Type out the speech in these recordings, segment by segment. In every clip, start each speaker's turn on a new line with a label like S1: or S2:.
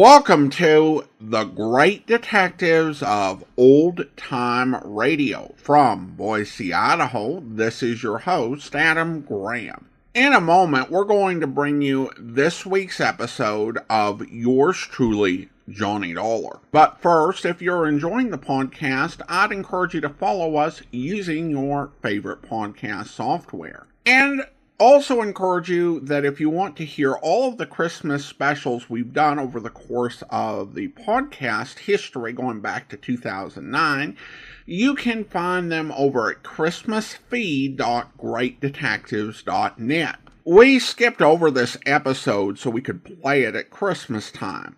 S1: Welcome to the Great Detectives of Old Time Radio. From Boise, Idaho, this is your host, Adam Graham. In a moment, we're going to bring you this week's episode of yours truly, Johnny Dollar. But first, if you're enjoying the podcast, I'd encourage you to follow us using your favorite podcast software. And also encourage you that if you want to hear all of the Christmas specials we've done over the course of the podcast history going back to 2009, you can find them over at christmasfeed.greatdetectives.net. We skipped over this episode so we could play it at Christmas time,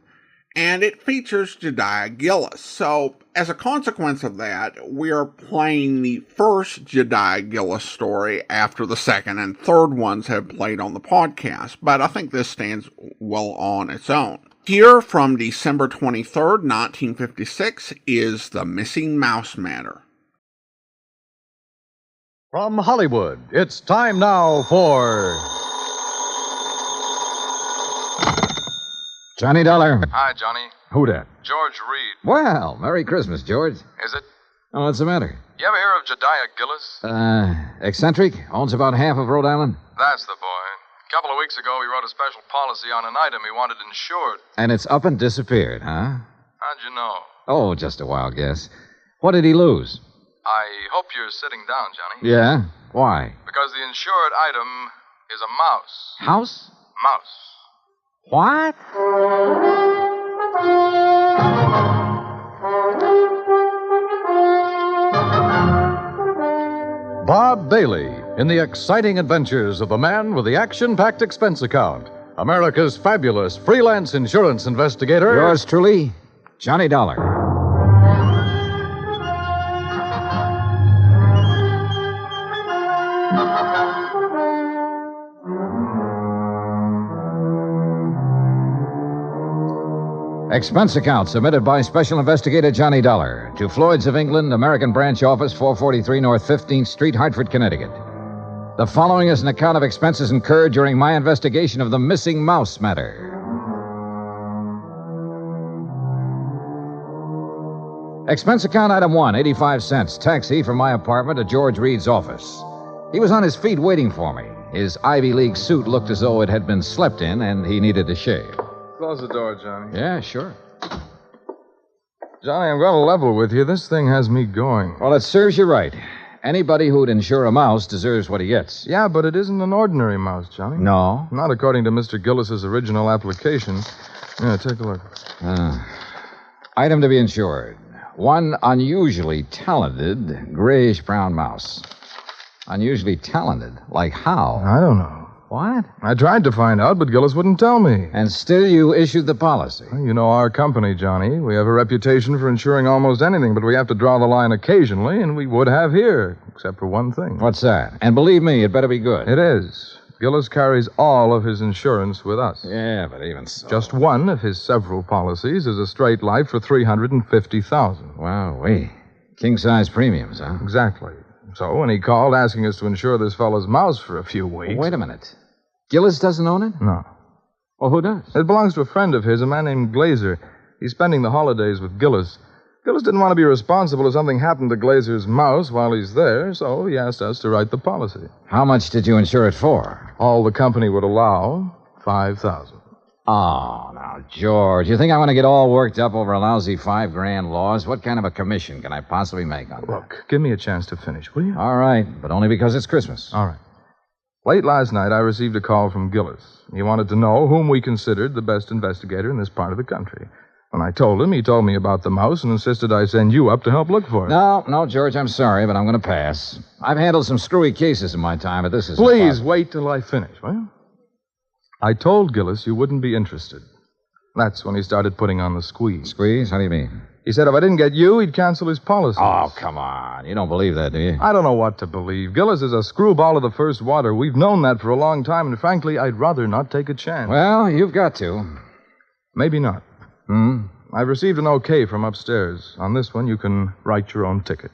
S1: and it features Jedediah Gillis. So, as a consequence of that, we are playing the first Jedediah Gillis story after the second and third ones have played on the podcast, but I think this stands well on its own. Here from December 23rd, 1956, is The Missing Mouse Matter.
S2: From Hollywood, it's time now for...
S3: Johnny Dollar.
S4: Hi, Johnny.
S2: Who dat?
S4: George Reed.
S3: Well, Merry Christmas, George.
S4: Is it?
S3: Oh, what's the matter?
S4: You ever hear of Jedediah Gillis?
S3: Eccentric? Owns about half of Rhode Island?
S4: That's the boy. A couple of weeks ago, he wrote a special policy on an item he wanted insured.
S3: And it's up and disappeared, huh?
S4: How'd you know?
S3: Oh, just a wild guess. What did he lose?
S4: I hope you're sitting down, Johnny.
S3: Yeah? Why?
S4: Because the insured item is a mouse.
S3: House?
S4: Mouse.
S3: What?
S2: Bob Bailey in the exciting adventures of the man with the action-packed expense account. America's fabulous freelance insurance investigator.
S3: Yours truly, Johnny Dollar. Expense account submitted by Special Investigator Johnny Dollar to Floyd's of England, American Branch Office, 443 North 15th Street, Hartford, Connecticut. The following is an account of expenses incurred during my investigation of the missing mouse matter. Expense account item 1, 85 cents. Taxi from my apartment to George Reed's office. He was on his feet waiting for me. His Ivy League suit looked as though it had been slept in, and he needed to shave.
S4: Close the door, Johnny.
S3: Yeah, sure.
S4: Johnny, I'm going to level with you. This thing has me going.
S3: Well, it serves you right. Anybody who'd insure a mouse deserves what he gets.
S4: Yeah, but it isn't an ordinary mouse, Johnny.
S3: No?
S4: Not according to Mr. Gillis's original application. Yeah, take a look.
S3: Item to be insured. One unusually talented grayish-brown mouse. Unusually talented? Like how?
S4: I don't know.
S3: What?
S4: I tried to find out, but Gillis wouldn't tell me.
S3: And still you issued the policy.
S4: Well, you know our company, Johnny. We have a reputation for insuring almost anything, but we have to draw the line occasionally, and we would have here, except for one thing.
S3: What's that? And believe me, it better be good.
S4: It is. Gillis carries all of his insurance with us.
S3: Yeah, but even so.
S4: Just one of his several policies is a straight life for $350,000.
S3: Wow, king-size premiums, huh?
S4: Exactly. So when he called asking us to insure this fellow's mouse for a few weeks...
S3: Wait a minute. Gillis doesn't own it?
S4: No.
S3: Well, who does?
S4: It belongs to a friend of his, a man named Glazer. He's spending the holidays with Gillis. Gillis didn't want to be responsible if something happened to Glazer's mouse while he's there, so he asked us to write the policy.
S3: How much did you insure it for?
S4: All the company would allow, $5,000.
S3: Oh, now, George, you think I want to get all worked up over a lousy $5,000 loss? What kind of a commission can I possibly make on that?
S4: Look, give me a chance to finish, will you?
S3: All right, but only because it's Christmas.
S4: All right. Late last night, I received a call from Gillis. He wanted to know whom we considered the best investigator in this part of the country. When I told him, he told me about the mouse and insisted I send you up to help look for it.
S3: No, George, I'm sorry, but I'm going to pass. I've handled some screwy cases in my time, but this is...
S4: Please wait till I finish, will you? I told Gillis you wouldn't be interested. That's when he started putting on the squeeze.
S3: Squeeze? How do you mean?
S4: He said if I didn't get you, he'd cancel his policy.
S3: Oh, come on. You don't believe that, do you?
S4: I don't know what to believe. Gillis is a screwball of the first water. We've known that for a long time, and frankly, I'd rather not take a chance.
S3: Well, you've got to.
S4: Maybe not. I've received an okay from upstairs. On this one, you can write your own ticket.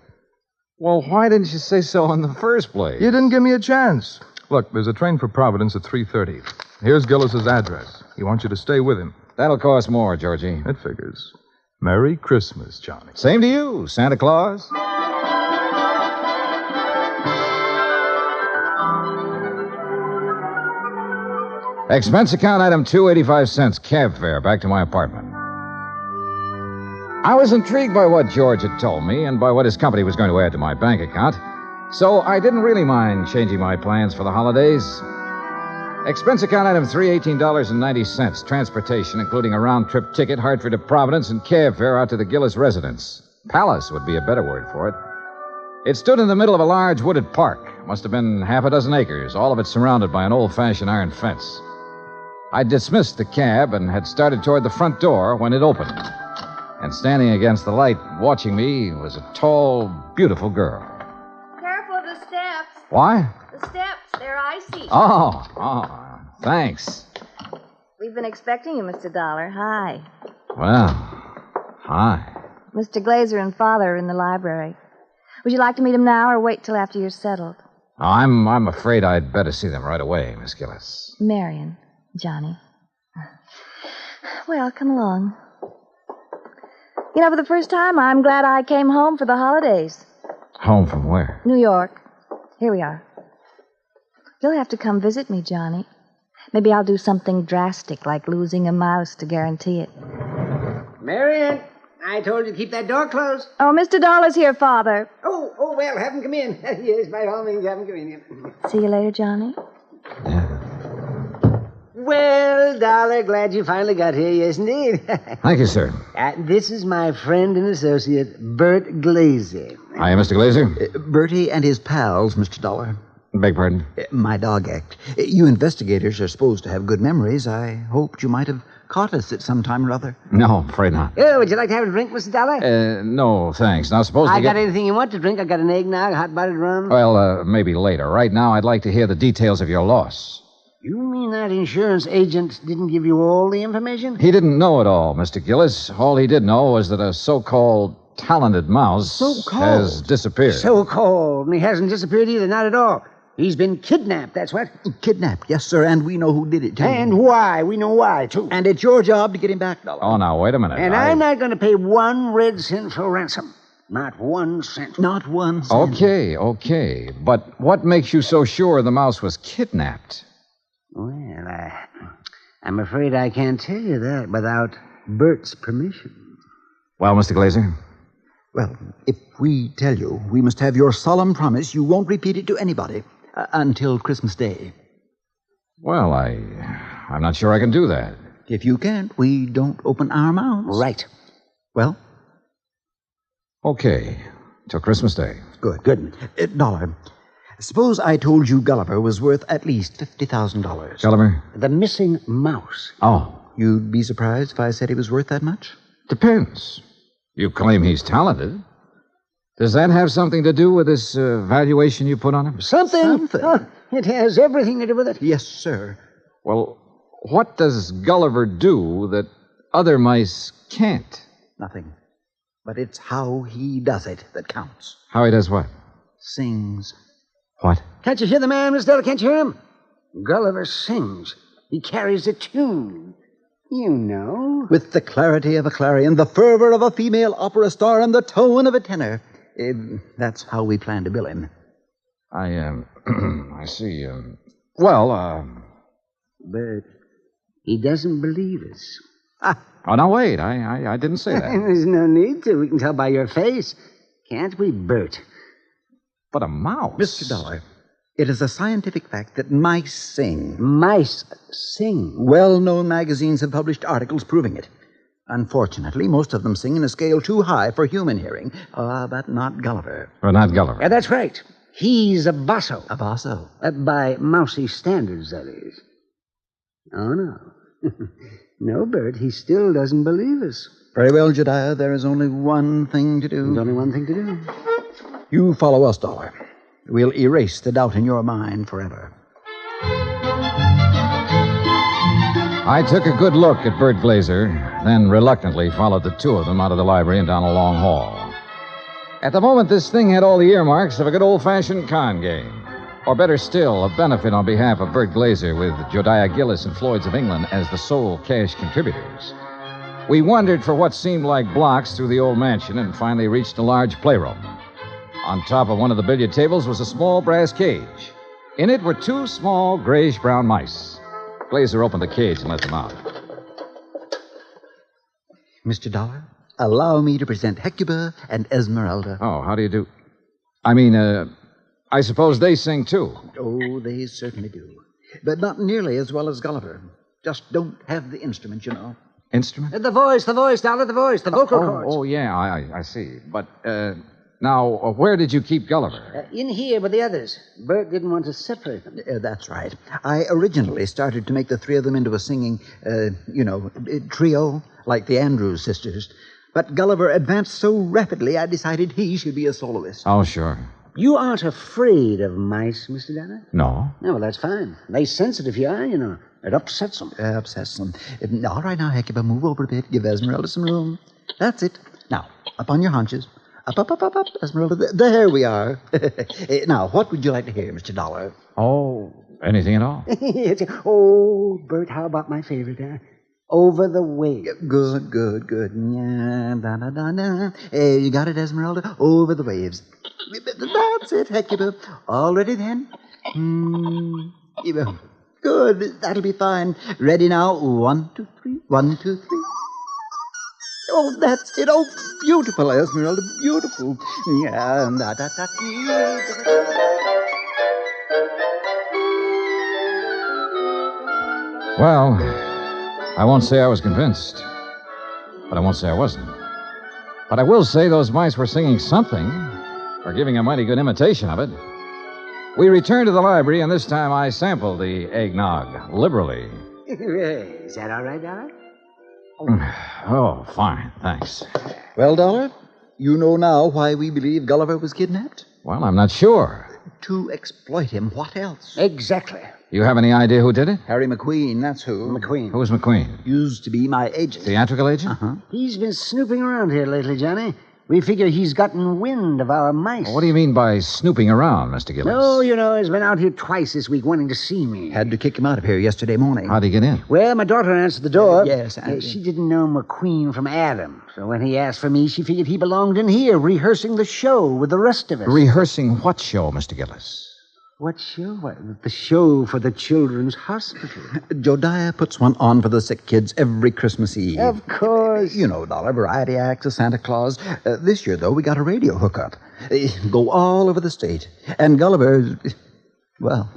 S3: Well, why didn't you say so in the first place?
S4: You didn't give me a chance. Look, there's a train for Providence at 3:30. Here's Gillis's address. He wants you to stay with him.
S3: That'll cost more, Georgie.
S4: It figures. Merry Christmas, Johnny.
S3: Same to you, Santa Claus. Expense account item 285 cents, cab fare, back to my apartment. I was intrigued by what George had told me and by what his company was going to add to my bank account, so I didn't really mind changing my plans for the holidays. Expense account item $318.90, transportation, including a round-trip ticket, Hartford to Providence, and cab fare out to the Gillis residence. Palace would be a better word for it. It stood in the middle of a large wooded park. Must have been half a dozen acres, all of it surrounded by an old-fashioned iron fence. I dismissed the cab and had started toward the front door when it opened. And standing against the light, watching me, was a tall, beautiful girl.
S5: Careful of the steps.
S3: Why?
S5: The steps, they're icy.
S3: Oh, thanks.
S5: We've been expecting you, Mr. Dollar. Hi.
S3: Well, hi.
S5: Mr. Glazer and Father are in the library. Would you like to meet them now or wait till after you're settled?
S3: I'm afraid I'd better see them right away, Miss Gillis.
S5: Marion, Johnny. Well, come along. You know, for the first time, I'm glad I came home for the holidays.
S3: Home from where?
S5: New York. Here we are. You'll have to come visit me, Johnny. Maybe I'll do something drastic, like losing a mouse to guarantee it.
S6: Marion, I told you to keep that door closed.
S5: Oh, Mr. Dollar's here, Father.
S6: Oh, well, have him come in. Yes, by all means, have him come in.
S5: See you later, Johnny.
S6: Well, Dollar, glad you finally got here, yes, indeed.
S3: Thank you, sir.
S6: This is my friend and associate, Bert Glazer.
S3: Hi, Mr. Glazer.
S7: Bertie and his pals, Mr. Dollar.
S3: Beg pardon?
S7: My dog act. You investigators are supposed to have good memories. I hoped you might have caught us at some time or other.
S3: No, afraid not.
S6: Oh, would you like to have a drink, Mr. Dollar?
S3: No, thanks. Now, suppose
S6: I got anything you want to drink. I got an eggnog, hot-buttered rum.
S3: Well, maybe later. Right now, I'd like to hear the details of your loss.
S6: You mean that insurance agent didn't give you all the information?
S3: He didn't know it all, Mr. Gillis. All he did know was that a so-called talented mouse has disappeared.
S6: So-called. And he hasn't disappeared either, not at all. He's been kidnapped, that's what.
S7: Kidnapped, yes, sir, and we know who did it, too.
S6: And why. We know why, too.
S7: And it's your job to get him back, Dollar.
S3: Oh, now, wait a minute.
S6: And I'm not going to pay 1 red cent for ransom. Not 1 cent.
S7: Not 1 cent.
S3: Okay. But what makes you so sure the mouse was kidnapped?
S6: Well, I'm afraid I can't tell you that without Bert's permission.
S3: Well, Mr. Glazer?
S7: Well, if we tell you, we must have your solemn promise you won't repeat it to anybody until Christmas Day.
S3: Well, I'm not sure I can do that.
S7: If you can't, we don't open our mouths.
S6: Right.
S7: Well?
S3: Okay. Till Christmas Day.
S7: Good. Dollar, suppose I told you Gulliver was worth at least $50,000.
S3: Gulliver?
S6: The missing mouse.
S3: Oh.
S7: You'd be surprised if I said he was worth that much?
S3: Depends. You claim he's talented. Does that have something to do with this valuation you put on him?
S6: Something. Oh, it has everything to do with it.
S7: Yes, sir.
S3: Well, what does Gulliver do that other mice can't?
S7: Nothing. But it's how he does it that counts.
S3: How he does what?
S7: Sings.
S3: What?
S6: Can't you hear the man, Miss Della? Can't you hear him? Gulliver sings. He carries a tune. You know.
S7: With the clarity of a clarion, the fervor of a female opera star, and the tone of a tenor. That's how we plan to bill him.
S3: I see.
S6: But he doesn't believe us.
S3: Oh, now, wait. I didn't say that.
S6: There's no need to. We can tell by your face. Can't we, Bert?
S3: But a mouse.
S7: Mr. Dollar, it is a scientific fact that mice sing.
S6: Mice sing?
S7: Well-known magazines have published articles proving it. Unfortunately, most of them sing in a scale too high for human hearing. But not Gulliver.
S3: Or not Gulliver.
S6: That's right. He's a basso.
S7: A basso?
S6: By mousy standards, that is. Oh, no. No, Bert, he still doesn't believe us.
S7: Very well, Jedediah, there is only one thing to do.
S6: There's only one thing to do.
S7: You follow us, Dollar. We'll erase the doubt in your mind forever.
S3: I took a good look at Bert Glazer, then reluctantly followed the two of them out of the library and down a long hall. At the moment, this thing had all the earmarks of a good old-fashioned con game. Or better still, a benefit on behalf of Bert Glazer with Josiah Gillis and Floyd's of England as the sole cash contributors. We wandered for what seemed like blocks through the old mansion and finally reached a large playroom. On top of one of the billiard tables was a small brass cage. In it were two small grayish-brown mice. Glazer opened the cage and let them out.
S7: Mr. Dollar, allow me to present Hecuba and Esmeralda.
S3: Oh, how do you do? I mean, I suppose they sing, too.
S7: Oh, they certainly do. But not nearly as well as Gulliver. Just don't have the instrument, you know.
S3: Instrument?
S6: The voice, Dollar, the voice, the vocal cords.
S3: Oh, yeah, I see. But, now, where did you keep Gulliver?
S6: In here with the others. Bert didn't want to separate them.
S7: That's right. I originally started to make the three of them into a singing, trio, like the Andrews sisters. But Gulliver advanced so rapidly, I decided he should be a soloist.
S3: Oh, sure.
S6: You aren't afraid of mice, Mr. Dollar?
S3: No.
S6: No, well, that's fine. They sense it if you are, you know. It upsets them.
S7: Upsets them. All right, now, Hecuba, move over a bit. Give Esmeralda some room. That's it. Now, up on your haunches. Up, Esmeralda. There we are. Now, what would you like to hear, Mr. Dollar?
S3: Oh, anything at all?
S6: Oh, Bert, how about my favorite, Over the Waves.
S7: Good. Yeah, da. You got it, Esmeralda? Over the Waves. That's it, Hecuba. All ready, then? Good. That'll be fine. Ready now? 1, 2, 3. 1, 2, 3. Oh, that's it. Oh, beautiful, Esmeralda. Beautiful. Yeah, da.
S3: Well, I won't say I was convinced, but I won't say I wasn't. But I will say those mice were singing something, or giving a mighty good imitation of it. We returned to the library, and this time I sampled the eggnog liberally.
S6: Is that all right, Dollar?
S3: Oh, fine, thanks.
S7: Well, Dollar, you know now why we believe Gulliver was kidnapped?
S3: Well, I'm not sure.
S7: To exploit him. What else?
S6: Exactly.
S3: You have any idea who did it?
S7: Harry McQueen, that's who.
S6: McQueen.
S3: Who's McQueen?
S7: Used to be my agent.
S3: Theatrical agent?
S7: Uh-huh.
S6: He's been snooping around here lately, Johnny. We figure he's gotten wind of our mice.
S3: Well, what do you mean by snooping around, Mr. Gillis?
S6: Oh, you know, he's been out here twice this week wanting to see me.
S7: Had to kick him out of here yesterday morning.
S3: How'd he get in?
S6: Well, my daughter answered the door.
S7: Yes,
S6: she didn't know McQueen from Adam. So when he asked for me, she figured he belonged in here, rehearsing the show with the rest of us.
S3: Rehearsing what show, Mr. Gillis?
S6: What show? The show for the Children's Hospital.
S7: Josiah puts one on for the sick kids every Christmas Eve.
S6: Of course.
S7: You know, Dollar, variety acts of Santa Claus. This year, though, we got a radio hookup. Go all over the state. And Gulliver, well,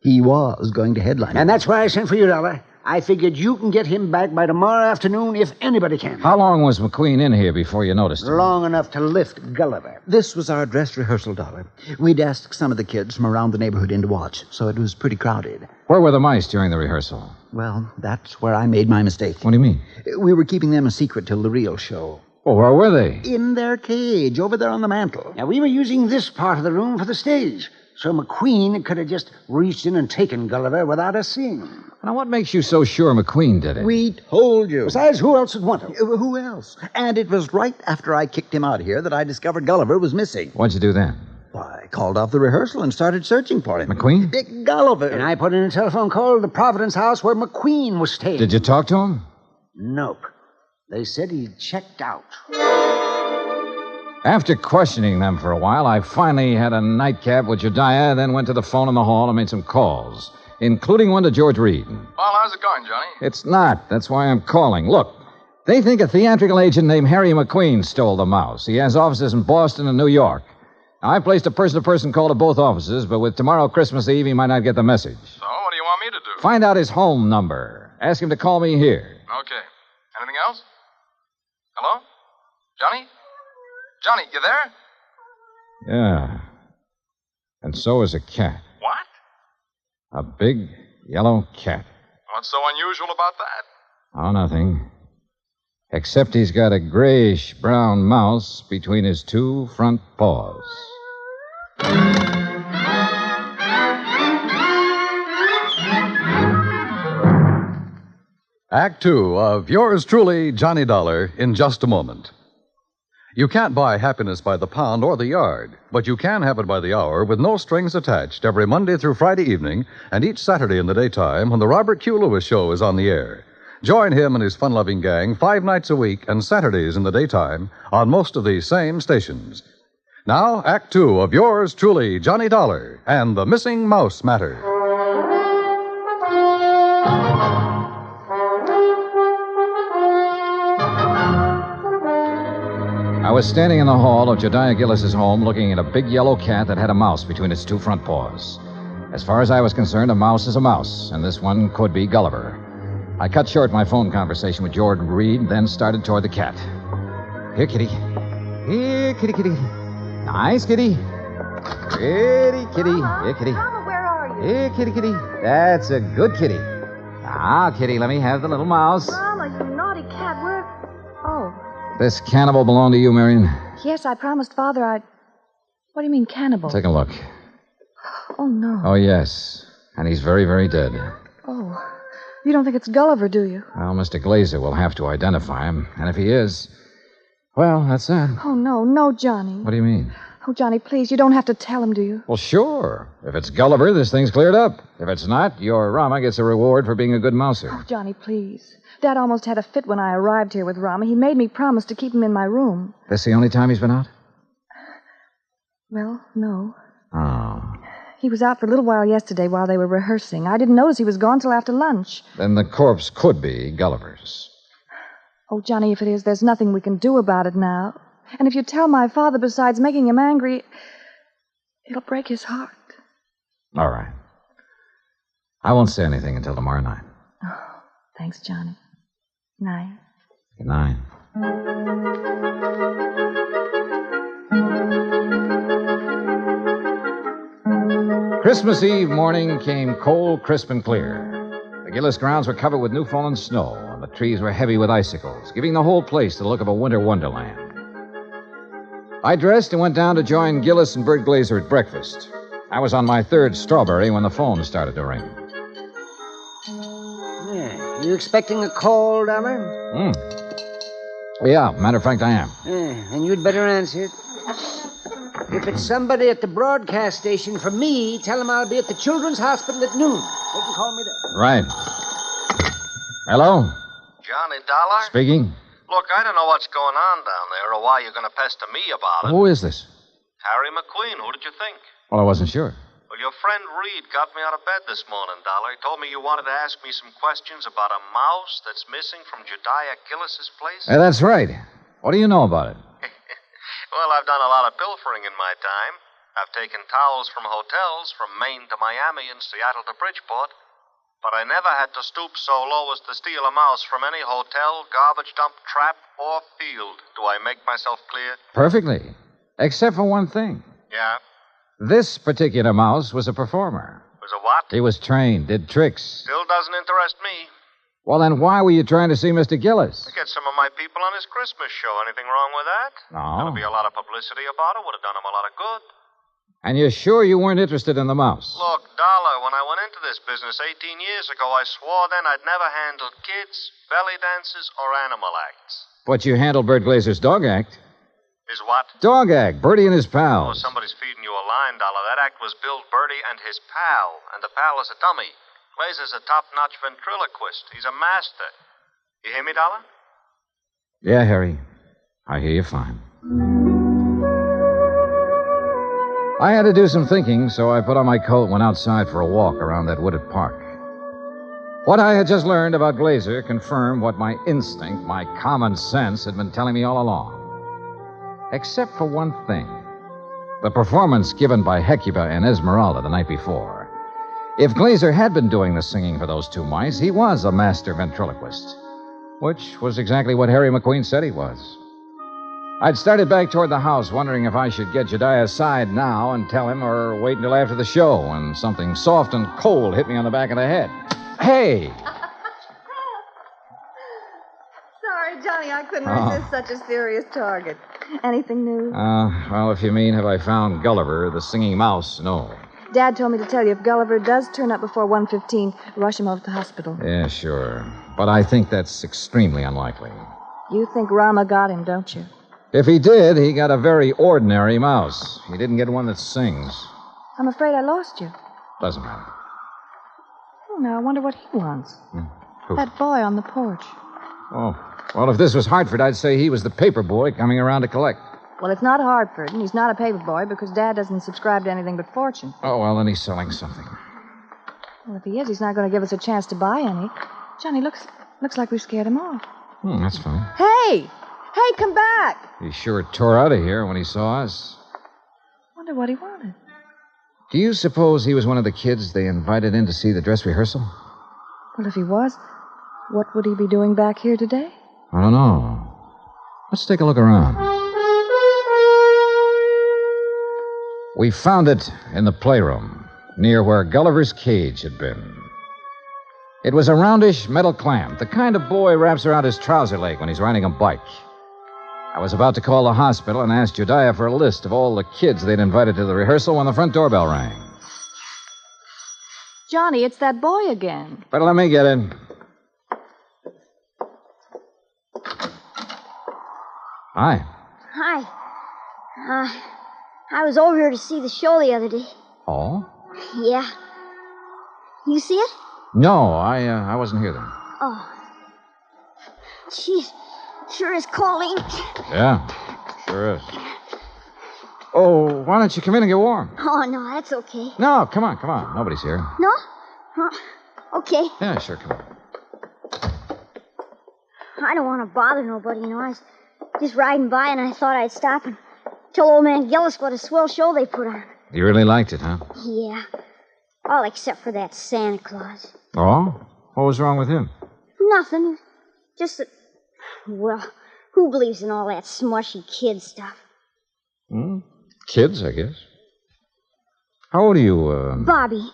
S7: he was going to headline.
S6: And that's why I sent for you, Dollar. I figured you can get him back by tomorrow afternoon if anybody can.
S3: How long was McQueen in here before you noticed him?
S6: Long enough to lift Gulliver.
S7: This was our dress rehearsal, Dollar. We'd asked some of the kids from around the neighborhood in to watch, so it was pretty crowded.
S3: Where were the mice during the rehearsal?
S7: Well, that's where I made my mistake.
S3: What do you mean?
S7: We were keeping them a secret till the real show.
S3: Well, where were they?
S7: In their cage, over there on the mantel.
S6: Now, we were using this part of the room for the stage, so McQueen could have just reached in and taken Gulliver without us seeing him.
S3: Now, what makes you so sure McQueen did it?
S7: We told you.
S6: Besides, who else would want him?
S7: Who else? And it was right after I kicked him out of here that I discovered Gulliver was missing.
S3: What'd you do then?
S7: Why, I called off the rehearsal and started searching for him.
S3: McQueen?
S7: Gulliver.
S6: And I put in a telephone call to the Providence house where McQueen was staying.
S3: Did you talk to him?
S6: Nope. They said he checked out.
S3: After questioning them for a while, I finally had a nightcap with Jediah, then went to the phone in the hall and made some calls, including one to George Reed.
S4: Well, how's it going, Johnny?
S3: It's not. That's why I'm calling. Look, they think a theatrical agent named Harry McQueen stole the mouse. He has offices in Boston and New York. Now, I placed a person-to-person call to both offices, but with tomorrow Christmas Eve, he might not get the message.
S4: So, what do you want me to do?
S3: Find out his home number. Ask him to call me here.
S4: Okay. Anything else? Hello? Johnny? Johnny, you there?
S3: Yeah. And so is a cat.
S4: What?
S3: A big yellow cat.
S4: What's so unusual about that?
S3: Oh, nothing. Except he's got a grayish-brown mouse between his two front paws.
S2: Act 2 of yours truly, Johnny Dollar, in just a moment. You can't buy happiness by the pound or the yard, but you can have it by the hour with no strings attached every Monday through Friday evening and each Saturday in the daytime when the Robert Q. Lewis Show is on the air. Join him and his fun-loving gang 5 nights a week and Saturdays in the daytime on most of these same stations. Now, Act Two of yours truly, Johnny Dollar and the Missing Mouse Matter.
S3: I was standing in the hall of Jediah Gillis's home looking at a big yellow cat that had a mouse between its 2 front paws. As far as I was concerned, a mouse is a mouse, and this one could be Gulliver. I cut short my phone conversation with Jordan Reed, then started toward the cat. Here, kitty. Here, kitty, kitty. Nice, kitty. Kitty, kitty. Here, kitty.
S5: Mama, where are you?
S3: Here, kitty, kitty. That's a good kitty. Now, kitty, let me have the little mouse.
S5: Mama, you naughty cat, where... Oh,
S3: This cannibal belong to you, Marion?
S5: yes, I promised Father I'd... What do you mean, cannibal?
S3: Take a look.
S5: Oh, no.
S3: Oh, yes. And he's very, very dead.
S5: Oh, you don't think it's Gulliver, do you?
S3: Well, Mr. Glazer will have to identify him. And if he is, well, that's that.
S5: Oh, no, Johnny.
S3: What do you mean?
S5: Oh, Johnny, please, you don't have to tell him, do you?
S3: Well, sure. If it's Gulliver, this thing's cleared up. If it's not, your Rama gets a reward for being a good mouser.
S5: Oh, Johnny, please. Dad almost had a fit when I arrived here with Rama. He made me promise to keep him in my room.
S3: This the only time he's been out?
S5: Well, no.
S3: Oh.
S5: He was out for a little while yesterday while they were rehearsing. I didn't notice he was gone till after lunch.
S3: Then the corpse could be Gulliver's.
S5: Oh, Johnny, if it is, there's nothing we can do about it now. And if you tell my father, besides making him angry, it'll break his heart.
S3: All right. I won't say anything until tomorrow night.
S5: Oh, thanks, Johnny. Night.
S3: Good night. Christmas Eve morning came cold, crisp, and clear. The Gillis grounds were covered with new fallen snow, and the trees were heavy with icicles, giving the whole place the look of a winter wonderland. I dressed and went down to join Gillis and Bert Glazer at breakfast. I was on my 3rd strawberry when the phone started to ring.
S6: Yeah. You expecting a call, Dollar?
S3: Yeah, matter of fact, I am.
S6: And you'd better answer it. If it's somebody at the broadcast station for me, tell them I'll be at the Children's Hospital at noon. They can call me there.
S3: Right. Hello?
S8: Johnny Dollar?
S3: Speaking.
S8: Look, I don't know what's going on down there or why you're going to pester me about it.
S3: Who is this?
S8: Harry McQueen, who did you think?
S3: Well, I wasn't sure.
S8: Well, your friend Reed got me out of bed this morning, Dollar. He told me you wanted to ask me some questions about a mouse that's missing from Jediah Gillis's place.
S3: That's right. What do you know about it?
S8: Well, I've done a lot of pilfering in my time. I've taken towels from hotels from Maine to Miami and Seattle to Bridgeport. But I never had to stoop so low as to steal a mouse from any hotel, garbage dump, trap, or field. Do I make myself clear?
S3: Perfectly. Except for one thing.
S8: Yeah?
S3: This particular mouse was a performer.
S8: Was a what?
S3: He was trained, did tricks.
S8: Still doesn't interest me.
S3: Well, then why were you trying to see Mr. Gillis?
S8: To get some of my people on his Christmas show. Anything wrong with that?
S3: No.
S8: There'll be a lot of publicity about it. Would have done him a lot of good.
S3: And you're sure you weren't interested in the mouse?
S8: Look, Dollar, when I went into this business 18 years ago, I swore then I'd never handled kids, belly dances, or animal acts.
S3: But you handled Bert Glazer's dog act.
S8: Is what?
S3: Dog act. Bertie and his
S8: Oh,
S3: pals.
S8: somebody's feeding you a line, Dollar. That act was Bill Bertie and his pal, and the pal is a dummy. Glazer's a top-notch ventriloquist. He's a master. You hear me, Dollar?
S3: Yeah, Harry. I hear you fine. I had to do some thinking, so I put on my coat and went outside for a walk around that wooded park. What I had just learned about Glazer confirmed what my instinct, my common sense, had been telling me all along. Except for one thing. The performance given by Hecuba and Esmeralda the night before. If Glazer had been doing the singing for those 2 mice, he was a master ventriloquist. Which was exactly what Harry McQueen said he was. I'd started back toward the house, wondering if I should get Jediah aside now and tell him or wait until after the show, when something soft and cold hit me on the back of the head. Hey!
S5: Sorry, Johnny, I couldn't resist such a serious target. Anything new?
S3: Well, if you mean have I found Gulliver, the singing mouse, no.
S5: Dad told me to tell you if Gulliver does turn up before 1:15, rush him over to the hospital.
S3: Yeah, sure. But I think that's extremely unlikely.
S5: You think Rama got him, don't you?
S3: If he did, he got a very ordinary mouse. He didn't get one that sings.
S5: I'm afraid I lost you.
S3: Doesn't matter.
S5: Oh, now I wonder what he wants.
S3: Who?
S5: That boy on the porch.
S3: Oh. Well, if this was Hartford, I'd say he was the paper boy coming around to collect.
S5: Well, it's not Hartford, and he's not a paper boy because Dad doesn't subscribe to anything but Fortune.
S3: Oh, well, then he's selling something.
S5: Well, if he is, he's not going to give us a chance to buy any. Johnny, looks like we scared him off.
S3: That's funny.
S5: Hey! Hey, come back!
S3: He sure tore out of here when he saw us.
S5: Wonder what he wanted.
S3: Do you suppose he was one of the kids they invited in to see the dress rehearsal?
S5: Well, if he was, what would he be doing back here today?
S3: I don't know. Let's take a look around. We found it in the playroom, near where Gulliver's cage had been. It was a roundish metal clamp, the kind of boy wraps around his trouser leg when he's riding a bike. I was about to call the hospital and ask Jediah for a list of all the kids they'd invited to the rehearsal when the front doorbell rang.
S5: Johnny, it's that boy again.
S3: Better let me get in. Hi.
S9: Hi. I was over here to see the show the other day.
S3: Oh?
S9: Yeah. You see it?
S3: No, I wasn't here then.
S9: Oh. Jeez, sure is cold, ain't it?
S3: Yeah, sure is. Oh, why don't you come in and get warm?
S9: Oh, no, that's okay.
S3: No, come on. Nobody's here.
S9: No? Okay.
S3: Yeah, sure, come on.
S9: I don't want to bother nobody, you know. I was just riding by and I thought I'd stop and tell old man Gillis what a swell show they put on.
S3: You really liked it, huh?
S9: Yeah. All except for that Santa Claus.
S3: Oh? What was wrong with him?
S9: Nothing. Just that, well, who believes in all that smushy kid stuff?
S3: Kids, I guess. How old are you,
S9: Bobby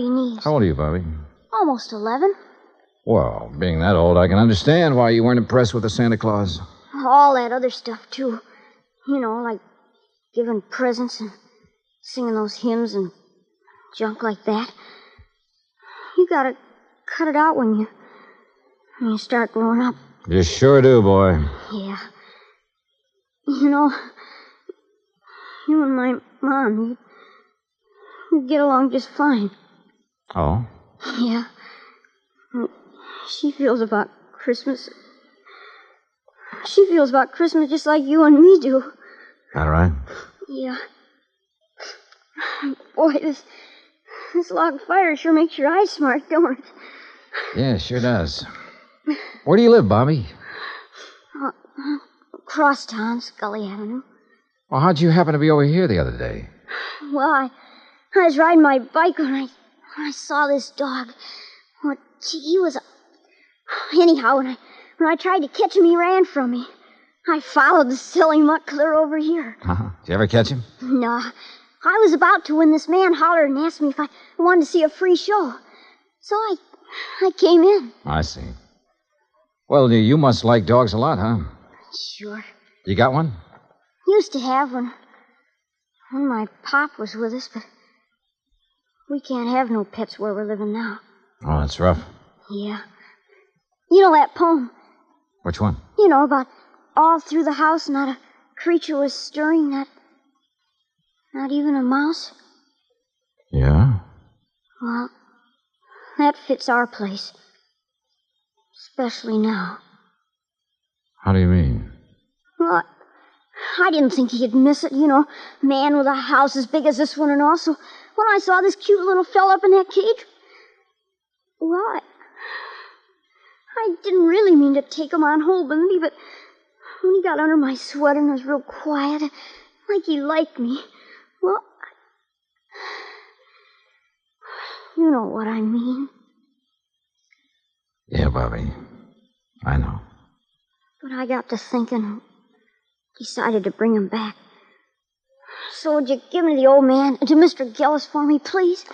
S9: Neves.
S3: How old are you, Bobby?
S9: Almost 11.
S3: Well, being that old, I can understand why you weren't impressed with the Santa Claus.
S9: All that other stuff, too. You know, like giving presents and singing those hymns and junk like that. You gotta cut it out when you start growing up.
S3: You sure do, boy.
S9: Yeah. You know, you and my mom, you get along just fine.
S3: Oh?
S9: Yeah. She feels about Christmas. She feels about Christmas just like you and me do.
S3: All right.
S9: Yeah. Boy, this log fire sure makes your eyes smart, don't it?
S3: Yeah, sure does. Where do you live, Bobby?
S9: Crosstown, Scully Avenue.
S3: Well, how'd you happen to be over here the other day?
S9: Well, I was riding my bike when I saw this dog. Well, gee, he was... Anyhow, when I tried to catch him, he ran from me. I followed the silly mutt clear over here.
S3: Uh-huh. Did you ever catch him?
S9: No. I was about to when this man hollered and asked me if I wanted to see a free show. So I came in.
S3: I see. Well, you must like dogs a lot, huh?
S9: Sure.
S3: You got one?
S9: Used to have when my pop was with us, but we can't have no pets where we're living now.
S3: Oh, that's rough.
S9: Yeah. You know that poem?
S3: Which one?
S9: You know, about all through the house not a creature was stirring, not even a mouse?
S3: Yeah?
S9: Well, that fits our place. Especially now.
S3: How do you mean?
S9: Well, I didn't think he'd miss it, you know. Man with a house as big as this one and all. So when I saw this cute little fella up in that cage, well, I didn't really mean to take him on hold with me, but when he got under my sweater and was real quiet, like he liked me, well, you know what I mean.
S3: Yeah, Bobby. I know.
S9: But I got to thinking and decided to bring him back. So would you give me the old man, to Mr. Gillis for me, please?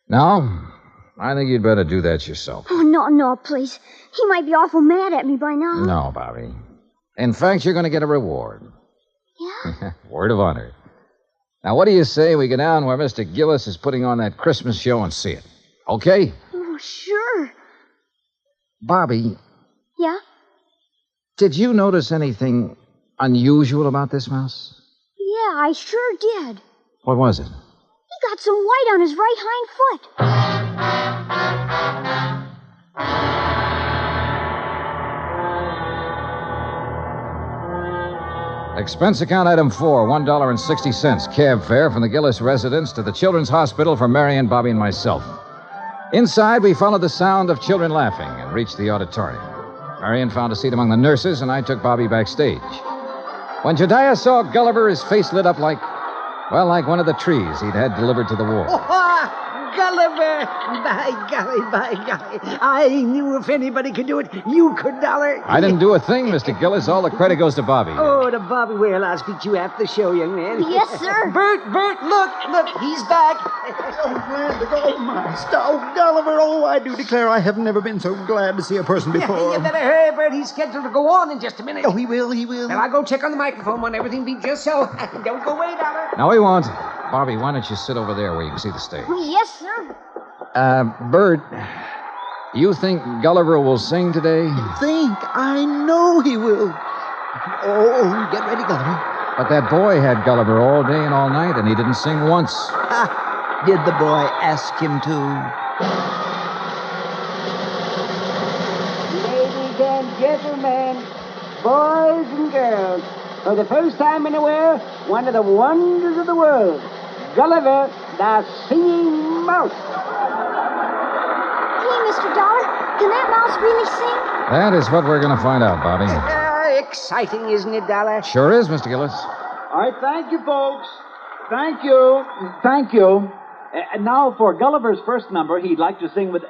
S3: No, I think you'd better do that yourself.
S9: Oh, no, please. He might be awful mad at me by now.
S3: No, Bobby. In fact, you're going to get a reward.
S9: Yeah?
S3: Word of honor. Now, what do you say we go down where Mr. Gillis is putting on that Christmas show and see it? Okay?
S9: Oh, sure.
S3: Bobby,
S9: Yeah?
S3: did you notice anything unusual about this mouse?
S9: Yeah, I sure did.
S3: What was it?
S9: He got some white on his right hind foot.
S3: Expense account item 4, $1.60. Cab fare from the Gillis residence to the Children's Hospital for Mary and Bobby and myself. Inside, we followed the sound of children laughing and reached the auditorium. Marion found a seat among the nurses, and I took Bobby backstage. When Jediah saw Gulliver, his face lit up like one of the trees he'd had delivered to the war.
S6: Gulliver! By golly. I knew if anybody could do it, you could, Dollar.
S3: I didn't do a thing, Mr. Gillis. All the credit goes to Bobby.
S6: Oh, to Bobby. Well, I'll speak to you after the show, young man.
S9: Yes, sir.
S6: Bert, look, he's back.
S7: Oh, my stove, Gulliver. Oh, I do declare I have never been so glad to see a person before.
S6: You better hurry, Bert. He's scheduled to go on in just a minute.
S7: Oh, he will.
S6: Well, I'll go check on the microphone when everything be just so. Don't go away, Dollar.
S3: No, he won't. Bobby, why don't you sit over there where you can see the stage?
S9: Yes, sir.
S3: Bert, you think Gulliver will sing today?
S7: I know he will. Oh, get ready, Gulliver.
S3: But that boy had Gulliver all day and all night, and he didn't sing once.
S7: Did the boy ask him to?
S6: Ladies and gentlemen, boys and girls, for the first time in a while, one of the wonders of the world, Gulliver, the singing mouse.
S9: Hey, Mr. Dollar, can that mouse really sing?
S3: That is what we're going to find out, Bobby.
S6: Exciting, isn't it, Dollar?
S3: Sure is, Mr. Gillis.
S10: All right, thank you, folks. Thank you. And now for Gulliver's first number, he'd like to sing with...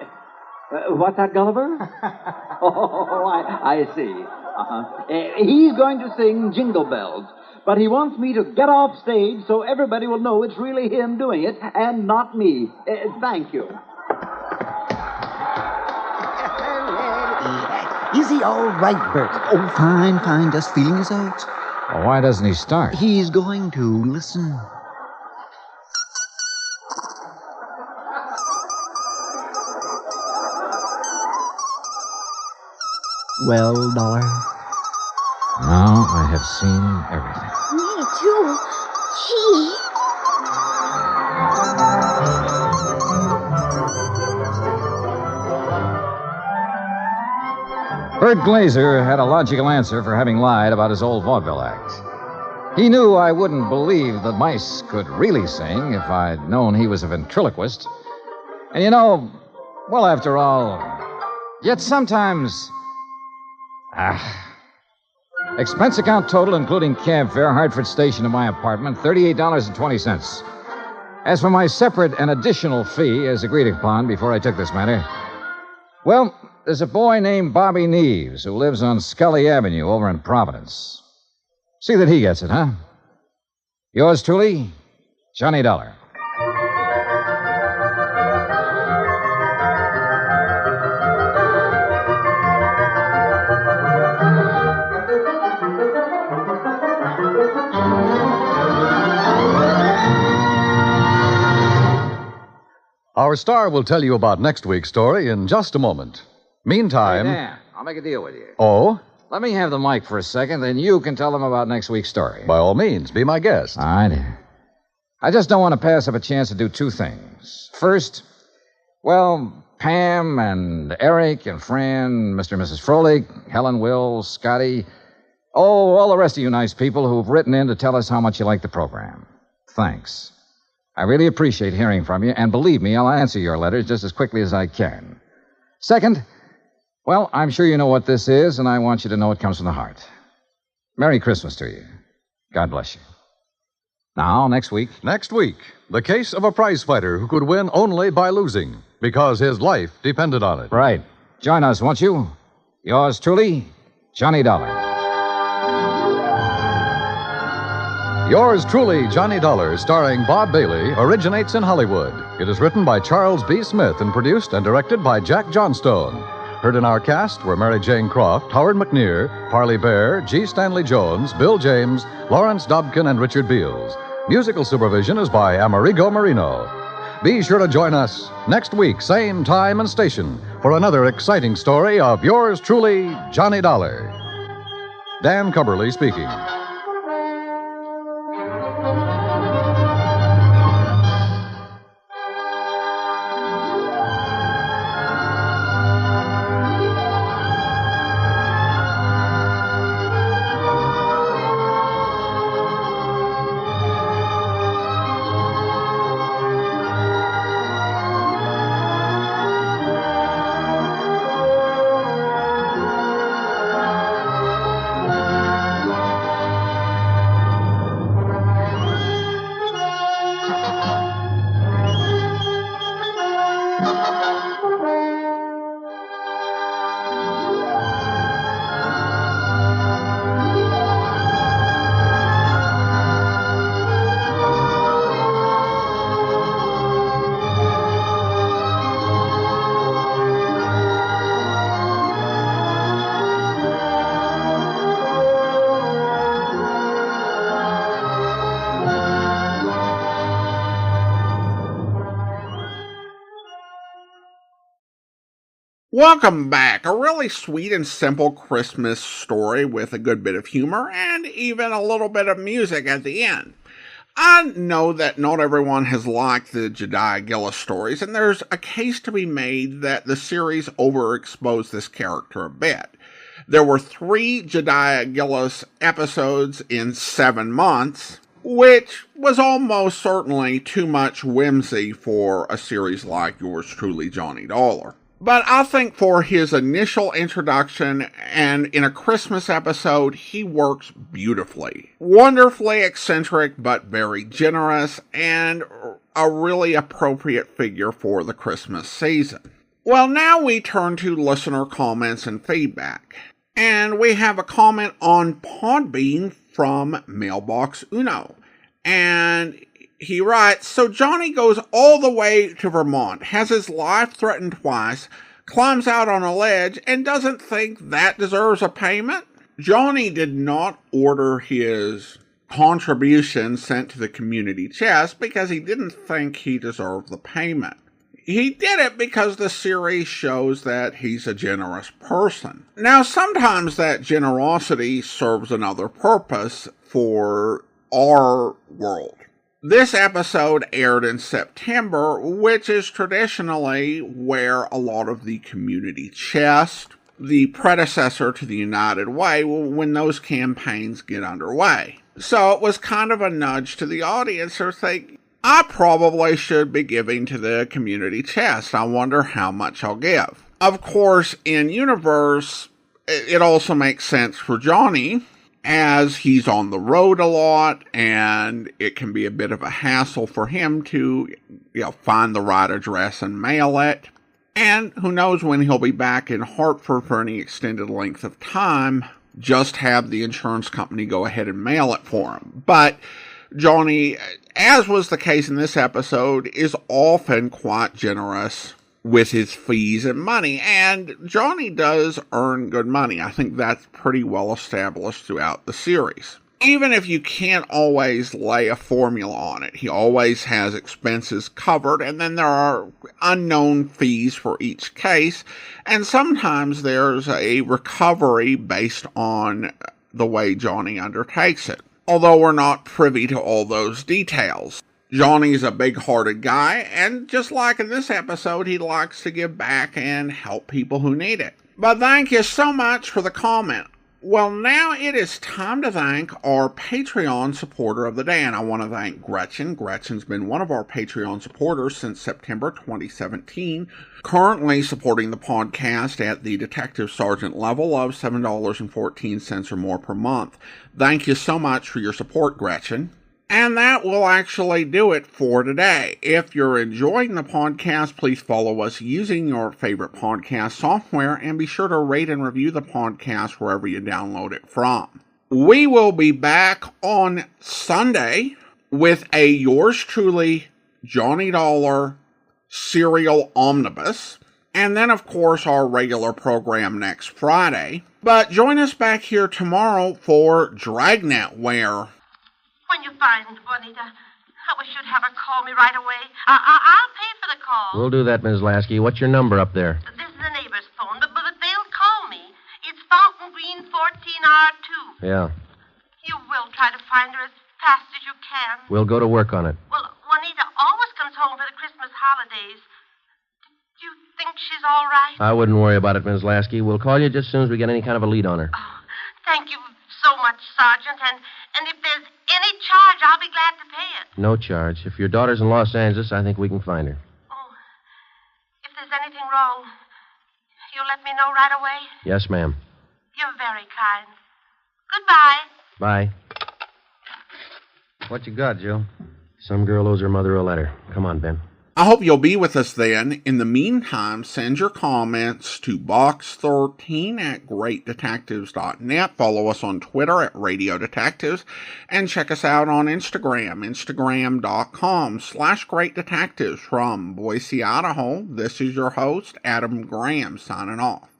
S10: what's that, Gulliver? I see. He's going to sing Jingle Bells, but he wants me to get off stage so everybody will know it's really him doing it and not me. Thank you.
S7: Is he all right, Bert? Oh, fine. Just feeling his oats.
S3: Well, why doesn't he start?
S7: He's going to. Listen. Well, Dollar?
S3: Now I have seen everything.
S9: Me too. Gee.
S3: Bert Glazer had a logical answer for having lied about his old vaudeville act. He knew I wouldn't believe that mice could really sing if I'd known he was a ventriloquist. And after all, yet sometimes... Expense account total, including cab fare, Hartford Station to my apartment, $38.20. As for my separate and additional fee, as agreed upon before I took this matter, well, there's a boy named Bobby Neves who lives on Scully Avenue over in Providence. See that he gets it, huh? Yours truly, Johnny Dollar.
S2: Our star will tell you about next week's story in just a moment. Meantime...
S3: Hey, Dan, I'll make a deal with you.
S2: Oh?
S3: Let me have the mic for a second, then you can tell them about next week's story.
S2: By all means, be my guest.
S3: All right. I just don't want to pass up a chance to do two things. First, Pam and Eric and Fran, Mr. and Mrs. Froelich, Helen, Will, Scotty, all the rest of you nice people who've written in to tell us how much you like the program. Thanks. I really appreciate hearing from you, and believe me, I'll answer your letters just as quickly as I can. Second, I'm sure you know what this is, and I want you to know it comes from the heart. Merry Christmas to you. God bless you. Now, next week,
S2: the case of a prize fighter who could win only by losing, because his life depended on it.
S3: Right. Join us, won't you? Yours truly, Johnny Dollar.
S2: Yours truly, Johnny Dollar, starring Bob Bailey, originates in Hollywood. It is written by Charles B. Smith and produced and directed by Jack Johnstone. Heard in our cast were Mary Jane Croft, Howard McNear, Parley Baer, G. Stanley Jones, Bill James, Lawrence Dobkin, and Richard Beals. Musical supervision is by Amerigo Marino. Be sure to join us next week, same time and station, for another exciting story of yours truly, Johnny Dollar. Dan Cubberly speaking.
S1: Welcome back. A really sweet and simple Christmas story with a good bit of humor and even a little bit of music at the end. I know that not everyone has liked the Jedediah Gillis stories, and there's a case to be made that the series overexposed this character a bit. There were 3 Jedediah Gillis episodes in 7 months, which was almost certainly too much whimsy for a series like yours truly, Johnny Dollar. But I think for his initial introduction and in a Christmas episode, he works beautifully. Wonderfully eccentric, but very generous, and a really appropriate figure for the Christmas season. Well, now we turn to listener comments and feedback. And we have a comment on Podbean from Mailbox Uno. And he writes, so Johnny goes all the way to Vermont, has his life threatened twice, climbs out on a ledge, and doesn't think that deserves a payment? Johnny did not order his contribution sent to the community chest because he didn't think he deserved the payment. He did it because the series shows that he's a generous person. Now, sometimes that generosity serves another purpose for our world. This episode aired in September, which is traditionally where a lot of the community chest, the predecessor to the United Way, when those campaigns get underway. So it was kind of a nudge to the audience to think, I probably should be giving to the community chest. I wonder how much I'll give. Of course, in universe, it also makes sense for Johnny, as he's on the road a lot, and it can be a bit of a hassle for him to, find the right address and mail it. And who knows when he'll be back in Hartford for any extended length of time. Just have the insurance company go ahead and mail it for him. But Johnny, as was the case in this episode, is often quite generous with his fees and money, and Johnny does earn good money. I think that's pretty well established throughout the series. Even if you can't always lay a formula on it, he always has expenses covered, and then there are unknown fees for each case, and sometimes there's a recovery based on the way Johnny undertakes it, although we're not privy to all those details. Johnny's a big-hearted guy, and just like in this episode, he likes to give back and help people who need it. But thank you so much for the comment. Well, now it is time to thank our Patreon supporter of the day, and I want to thank Gretchen. Gretchen's been one of our Patreon supporters since September 2017, currently supporting the podcast at the Detective Sergeant level of $7.14 or more per month. Thank you so much for your support, Gretchen. And that will actually do it for today. If you're enjoying the podcast, please follow us using your favorite podcast software and be sure to rate and review the podcast wherever you download it from. We will be back on Sunday with a yours truly, Johnny Dollar serial omnibus. And then, of course, our regular program next Friday. But join us back here tomorrow for Dragnet, where...
S11: When you find Bonita, I wish you'd have her call me right away. I'll pay for the call.
S12: We'll do that, Ms. Lasky. What's your number up there?
S11: This is the neighbor's phone, but they'll call me. It's Fountain Green 14R2.
S12: Yeah.
S11: You will try to find her as fast as you can.
S12: We'll go to work on it.
S11: Well, Juanita always comes home for the Christmas holidays. Do you think she's all right?
S12: I wouldn't worry about it, Ms. Lasky. We'll call you just as soon as we get any kind of a lead on her.
S11: Oh, thank you so much, Sergeant. And if there's any charge, I'll be glad to pay it.
S12: No charge. If your daughter's in Los Angeles, I think we can find her.
S11: Oh, if there's anything wrong, you'll let me know right away?
S12: Yes, ma'am.
S11: You're very kind. Goodbye.
S12: Bye. What you got, Joe? Some girl owes her mother a letter. Come on, Ben.
S1: I hope you'll be with us then. In the meantime, send your comments to box13 at greatdetectives.net. Follow us on Twitter at Radio Detectives. And check us out on Instagram, instagram.com/greatdetectives. From Boise, Idaho, this is your host, Adam Graham, signing off.